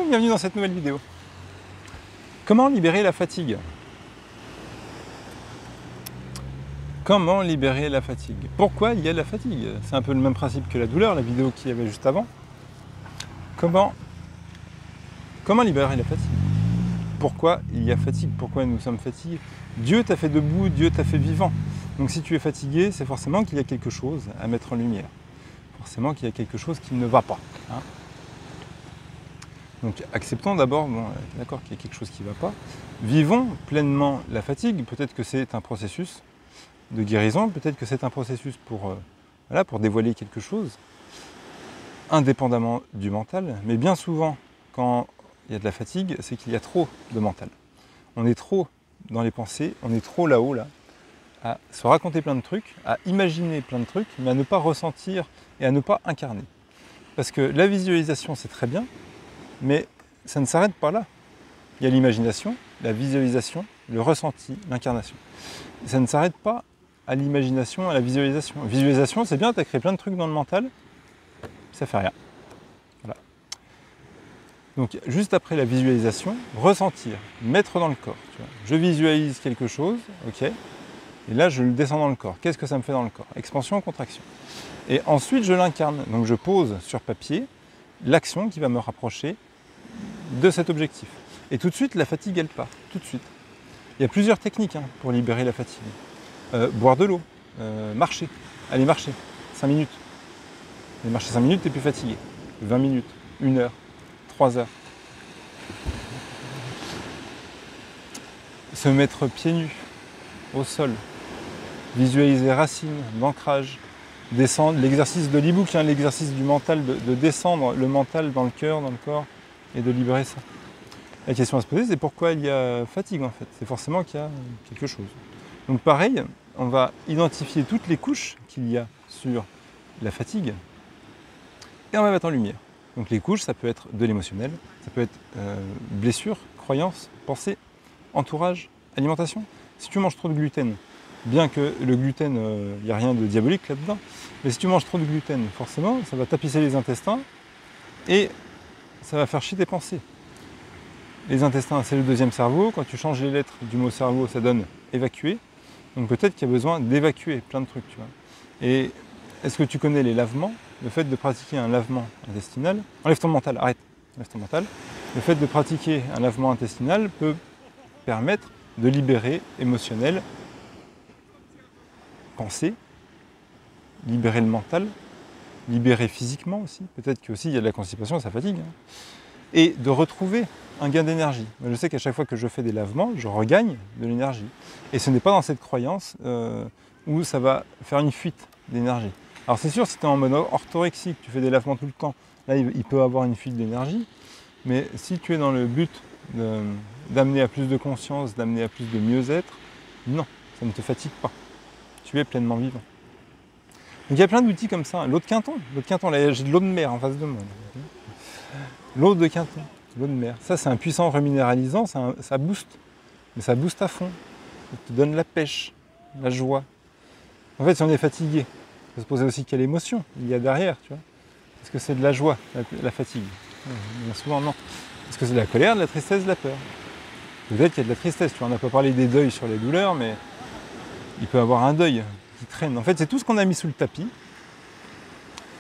Bienvenue dans cette nouvelle vidéo. Comment libérer la fatigue? Comment libérer la fatigue? Pourquoi il y a de la fatigue? C'est un peu le même principe que la douleur, la vidéo qu'il y avait juste avant. Comment libérer la fatigue? Pourquoi il y a fatigue? Pourquoi nous sommes fatigués? Dieu t'a fait debout, Dieu t'a fait vivant. Donc si tu es fatigué, c'est forcément qu'il y a quelque chose à mettre en lumière. Forcément qu'il y a quelque chose qui ne va pas. Hein. Donc acceptons d'abord, d'accord, qu'il y a quelque chose qui ne va pas. Vivons pleinement la fatigue. Peut-être que c'est un processus de guérison, peut-être que c'est un processus pour dévoiler quelque chose, indépendamment du mental. Mais bien souvent, quand il y a de la fatigue, c'est qu'il y a trop de mental. On est trop dans les pensées, on est trop là-haut, là, à se raconter plein de trucs, à imaginer plein de trucs, mais à ne pas ressentir et à ne pas incarner. Parce que la visualisation, c'est très bien, mais ça ne s'arrête pas là. Il y a l'imagination, la visualisation, le ressenti, l'incarnation. Ça ne s'arrête pas à l'imagination, à la visualisation. Visualisation, c'est bien, tu as créé plein de trucs dans le mental, ça fait rien. Voilà. Donc, juste après la visualisation, ressentir, mettre dans le corps. Tu vois. Je visualise quelque chose, ok, et là, je le descends dans le corps. Qu'est-ce que ça me fait dans le corps? Expansion, contraction. Et ensuite, je l'incarne. Donc, je pose sur papier l'action qui va me rapprocher de cet objectif. Et tout de suite, la fatigue, elle part. Tout de suite. Il y a plusieurs techniques pour libérer la fatigue. Boire de l'eau, marcher. Aller marcher, 5 minutes. Aller marcher 5 minutes, tu n'es plus fatigué. 20 minutes, 1 heure, 3 heures. Se mettre pieds nus au sol. Visualiser racines, l'ancrage. Descendre, l'exercice de l'e-book, l'exercice du mental, de descendre le mental dans le cœur, dans le corps, et de libérer ça. La question à se poser, c'est pourquoi il y a fatigue en fait. C'est forcément qu'il y a quelque chose. Donc pareil, on va identifier toutes les couches qu'il y a sur la fatigue, et on va mettre en lumière. Donc les couches, ça peut être de l'émotionnel, ça peut être blessure, croyance, pensée, entourage, alimentation. Si tu manges trop de gluten, bien que le gluten, il n'y a rien de diabolique là-dedans, mais si tu manges trop de gluten, forcément, ça va tapisser les intestins et ça va faire chier tes pensées. Les intestins, c'est le deuxième cerveau. Quand tu changes les lettres du mot cerveau, ça donne évacuer. Donc peut-être qu'il y a besoin d'évacuer plein de trucs, tu vois. Et est-ce que tu connais les lavements? Le fait de pratiquer un lavement intestinal, enlève ton mental, arrête, enlève ton mental. Le fait de pratiquer un lavement intestinal peut permettre de libérer émotionnel, penser, libérer le mental, libérer physiquement aussi. Peut-être qu'aussi il y a de la constipation, ça fatigue. Et de retrouver un gain d'énergie. Je sais qu'à chaque fois que je fais des lavements, je regagne de l'énergie. Et ce n'est pas dans cette croyance où ça va faire une fuite d'énergie. Alors c'est sûr, si tu es en mode orthorexique, tu fais des lavements tout le temps, là il peut avoir une fuite d'énergie. Mais si tu es dans le but d'amener à plus de conscience, d'amener à plus de mieux-être, non, ça ne te fatigue pas. Tu es pleinement vivant. Donc il y a plein d'outils comme ça. L'eau de Quinton, là j'ai de l'eau de mer en face de moi. L'eau de Quinton, l'eau de mer. Ça c'est un puissant reminéralisant, ça booste. Mais ça booste à fond. Ça te donne la pêche, la joie. En fait si on est fatigué, il faut se poser aussi quelle émotion il y a derrière, tu vois. Est-ce que c'est de la joie, la fatigue? Bien souvent non. Est-ce que c'est de la colère, de la tristesse, de la peur? Peut-être qu'il y a de la tristesse, tu vois. On n'a pas parlé des deuils sur les douleurs, mais il peut y avoir un deuil qui traîne. En fait, c'est tout ce qu'on a mis sous le tapis.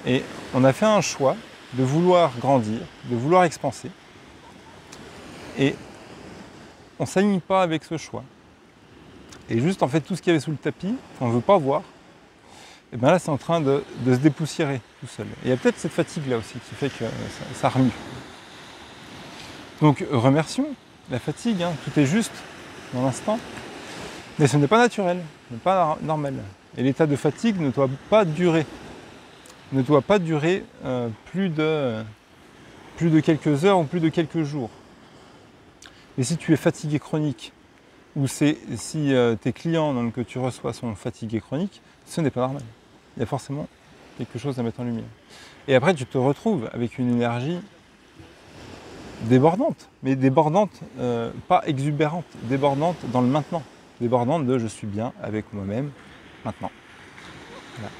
Et on a fait un choix de vouloir grandir, de vouloir expanser. Et on ne s'aligne pas avec ce choix. Et juste, en fait, tout ce qu'il y avait sous le tapis, qu'on ne veut pas voir, et bien là, c'est en train de se dépoussiérer tout seul. Et il y a peut-être cette fatigue-là aussi qui fait que ça remue. Donc, remercions la fatigue, tout est juste dans l'instant. Mais ce n'est pas naturel, ce n'est pas normal. Et l'état de fatigue ne doit pas durer. Ne doit pas durer plus de quelques heures ou plus de quelques jours. Et si tu es fatigué chronique, ou si tes clients donc, que tu reçois sont fatigués chroniques, ce n'est pas normal. Il y a forcément quelque chose à mettre en lumière. Et après, tu te retrouves avec une énergie débordante, mais débordante, pas exubérante, débordante dans le maintenant. Débordante de « je suis bien avec moi-même maintenant ». Voilà.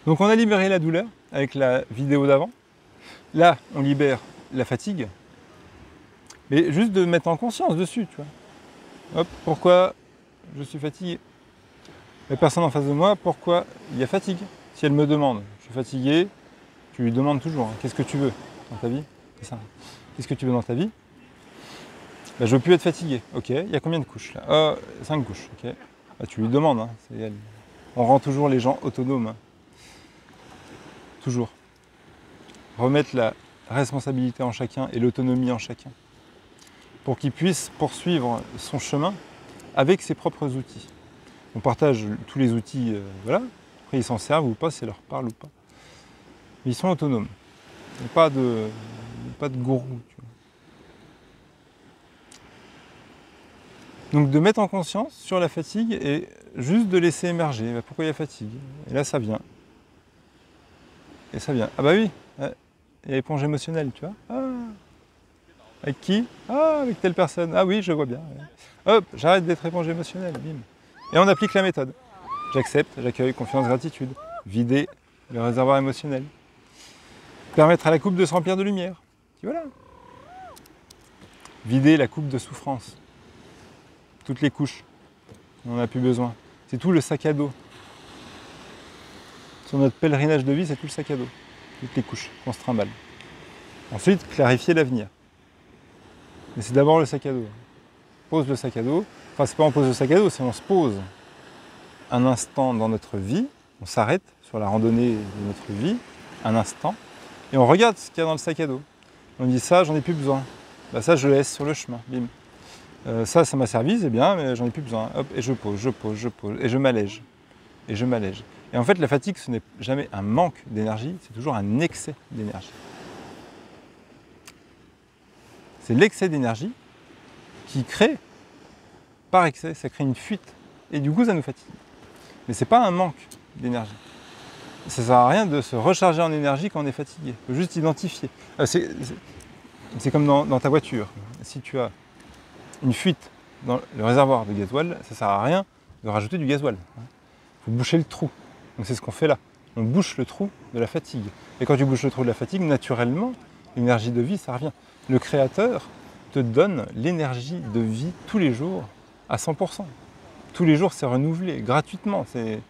Donc on a libéré la douleur avec la vidéo d'avant. Là, on libère la fatigue. Mais juste de mettre en conscience dessus, tu vois. Hop, pourquoi je suis fatigué? La personne en face de moi, pourquoi il y a fatigue? Si elle me demande, je suis fatigué, tu lui demandes toujours, hein, qu'est-ce que tu veux dans ta vie? C'est ça. Qu'est-ce que tu veux dans ta vie? Ben, je veux plus être fatigué. Ok, il y a combien de couches là? 5 couches, ok. Ben, tu lui demandes, hein, on rend toujours les gens autonomes. Hein. Toujours. Remettre la responsabilité en chacun et l'autonomie en chacun. Pour qu'il puisse poursuivre son chemin avec ses propres outils. On partage tous les outils, voilà. Après, ils s'en servent ou pas, si ça leur parle ou pas. Mais ils sont autonomes. Il n'y a pas de gourou. Tu vois. Donc de mettre en conscience sur la fatigue et juste de laisser émerger. Bah, pourquoi il y a fatigue? Et là, ça vient. Et ça vient. Ah bah oui, il y a éponge émotionnelle, tu vois. Ah. Avec qui? Ah, avec telle personne. Ah oui, je vois bien. Ouais. Hop, j'arrête d'être éponge émotionnelle. Bim. Et on applique la méthode. J'accepte, j'accueille, confiance, gratitude. Vider le réservoir émotionnel. Permettre à la coupe de se remplir de lumière. Et voilà. Vider la coupe de souffrance. Toutes les couches. On n'en a plus besoin. C'est tout le sac à dos. Sur notre pèlerinage de vie, c'est tout le sac à dos. Toutes les couches qu'on se trimballe. Ensuite, clarifier l'avenir. Mais c'est d'abord le sac à dos. On pose le sac à dos. Enfin, c'est pas on pose le sac à dos, c'est on se pose un instant dans notre vie. On s'arrête sur la randonnée de notre vie, un instant, et on regarde ce qu'il y a dans le sac à dos. On dit ça, j'en ai plus besoin. Bah, ça, je le laisse sur le chemin. Bim. Ça m'a servi, c'est bien, mais j'en ai plus besoin. Hop, et je pose, et je m'allège. Et je m'allège. Et en fait, la fatigue, ce n'est jamais un manque d'énergie, c'est toujours un excès d'énergie. C'est l'excès d'énergie qui crée, par excès, ça crée une fuite. Et du coup, ça nous fatigue. Mais ce n'est pas un manque d'énergie. Ça ne sert à rien de se recharger en énergie quand on est fatigué. Il faut juste identifier. C'est comme dans ta voiture. Si tu as une fuite dans le réservoir de gasoil, ça ne sert à rien de rajouter du gasoil. Il faut boucher le trou. Donc c'est ce qu'on fait là. On bouche le trou de la fatigue. Et quand tu bouches le trou de la fatigue, naturellement, l'énergie de vie, ça revient. Le Créateur te donne l'énergie de vie tous les jours à 100%. Tous les jours, c'est renouvelé, gratuitement. C'est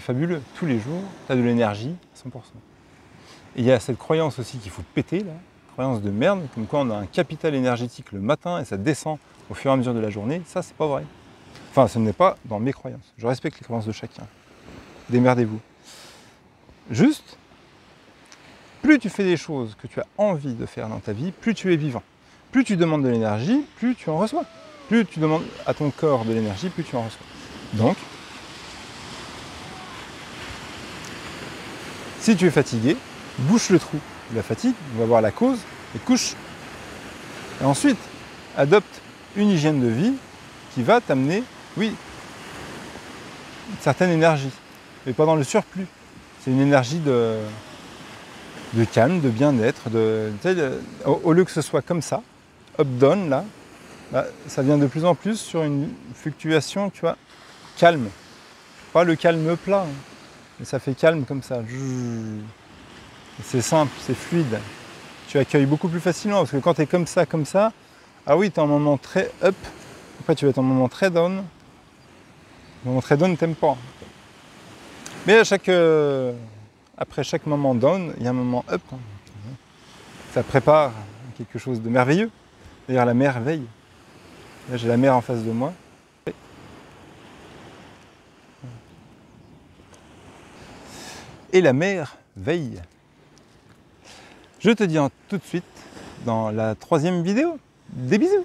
fabuleux. Tous les jours, tu as de l'énergie à 100%. Et il y a cette croyance aussi qu'il faut péter, là, croyance de merde, comme quoi on a un capital énergétique le matin et ça descend au fur et à mesure de la journée. Ça, c'est pas vrai. Enfin, ce n'est pas dans mes croyances. Je respecte les croyances de chacun. Démerdez-vous. Juste, plus tu fais des choses que tu as envie de faire dans ta vie, plus tu es vivant. Plus tu demandes de l'énergie, plus tu en reçois. Plus tu demandes à ton corps de l'énergie, plus tu en reçois. Donc, si tu es fatigué, bouche le trou de la fatigue, on va voir la cause, et couche. Et ensuite, adopte une hygiène de vie qui va t'amener, oui, une certaine énergie, mais pas dans le surplus. C'est une énergie de calme, de bien-être, au lieu que ce soit comme ça, up-down, là, bah, ça vient de plus en plus sur une fluctuation, tu vois, calme. Pas le calme plat, hein, mais ça fait calme comme ça. C'est simple, c'est fluide. Tu accueilles beaucoup plus facilement, parce que quand tu es comme ça, ah oui, tu es en moment très up, après tu vas être en moment très down. Le moment très down, t'aimes pas. Mais après chaque moment down, il y a un moment up. Hein. Ça prépare quelque chose de merveilleux. D'ailleurs, la mer veille. Là, j'ai la mer en face de moi. Et la mer veille. Je te dis tout de suite dans la 3e vidéo. Des bisous!